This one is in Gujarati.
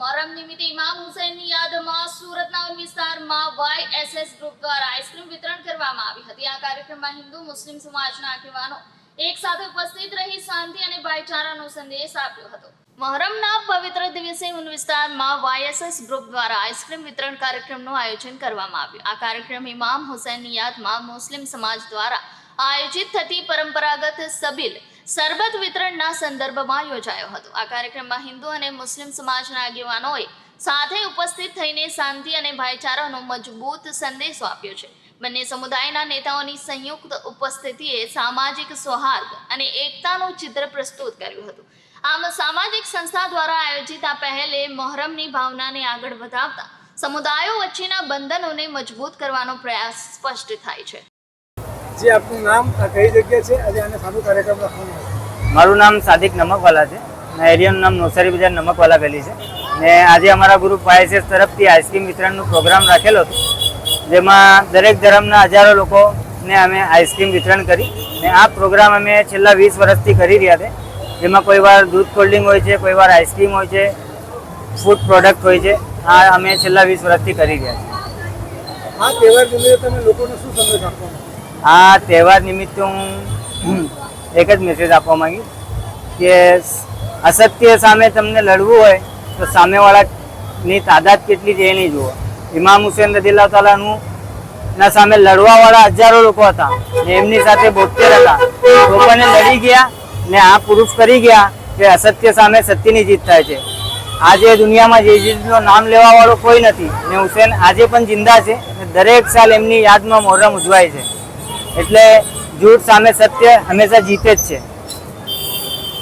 મોહરમ નિમિત્તે ઇમામ હુસૈનની યાદમાં સુરતના વિસ્તારમાં YSS ગ્રુપ દ્વારા આઈસ્ક્રીમ વિતરણ કરવામાં આવી હતી। આ કાર્યક્રમમાં હિન્દુ મુસ્લિમ સમાજના આગેવાનો એક સાથે ઉપસ્થિત રહી શાંતિ અને ભાઈચારાનો સંદેશ આપ્યો હતો। મોહરમના પવિત્ર દિવસે વિસ્તારમાં YSS ગ્રુપ દ્વારા આઈસ્ક્રીમ વિતરણ કાર્યક્રમનું આયોજન કરવામાં આવ્યું। આ કાર્યક્રમ ઇમામ હુસૈનની યાદમાં મુસ્લિમ સમાજ દ્વારા આયોજિત થતી પરંપરાગત સબીલ સરબત વિતરણના સંદર્ભમાં યોજાયો હતો। આ કાર્યક્રમમાં હિન્દુ અને મુસ્લિમ સમાજના આગેવાનોએ સાથે ઉપસ્થિત થઈને શાંતિ અને ભાઈચારાનો મજબૂત સંદેશો આપ્યો છે। બંને સમુદાયના નેતાઓની સંયુક્ત ઉપસ્થિતિએ સામાજિક સૌહાર્દ અને એકતાનું ચિત્ર પ્રસ્તુત કર્યું હતું। આમ સામાજિક સંસ્થા દ્વારા આયોજિત આ પહેલે મોહરમની ભાવનાને આગળ વધાવતા સમુદાયો વચ્ચેના બંધનોને મજબૂત કરવાનો પ્રયાસ સ્પષ્ટ થાય છે। जी आपનું નામ કઈ જગ્યા છે આજે આને સારું કાર્યક્રમ રાખવાનો છે? મારું નામ સાદિક નમકવાલા છે અને એરિયાનું નામ નવસારી બજાર નમકવાલા ગલી છે ને આજે અમારા ગ્રુપ YSS તરફથી આઈસ્ક્રીમ વિતરણનો પ્રોગ્રામ રાખેલો હતો જેમાં દરેક ધર્મના હજારો લોકોને અમે આઈસ્ક્રીમ વિતરણ કરી ને આ પ્રોગ્રામ અમે છેલ્લા 20 વર્ષથી કરી રહ્યા છે જેમાં કોઈ વાર દૂધ કોલ્ડ હોય છે, કોઈ વાર આઈસ્ક્રીમ હોય છે, ફૂડ પ્રોડક્ટ હોય છે। આ અમે છેલ્લા 20 વર્ષથી કરી રહ્યા છીએ। આ તહેવાર નિમિત્તે તમે લોકોને શું સંદેશ આપવાનો? આ તહેવાર નિમિત્તે હું એક જ મેસેજ આપવા માંગીશ કે અસત્ય સામે તમને લડવું હોય તો સામેવાળાની તાદાદ કેટલી છે એ નહીં જુઓ। ઇમામ હુસૈન રદિયલ્લાહુ તાલાનું ના સામે લડવાવાળા હજારો લોકો હતા ને એમની સાથે 72 હતા તો પણ લડી ગયા ને આ પ્રૂફ કરી ગયા કે અસત્ય સામે સત્યની જીત થાય છે। આજે દુનિયામાં યઝીદનું નામ લેવાવાળો કોઈ નથી ને હુસૈન આજે પણ જિંદા છે ને દરેક સાલ એમની યાદમાં મોહરમ ઉજવાય છે એટલે જૂઠ સામે સત્ય હંમેશા જીતે જ છે।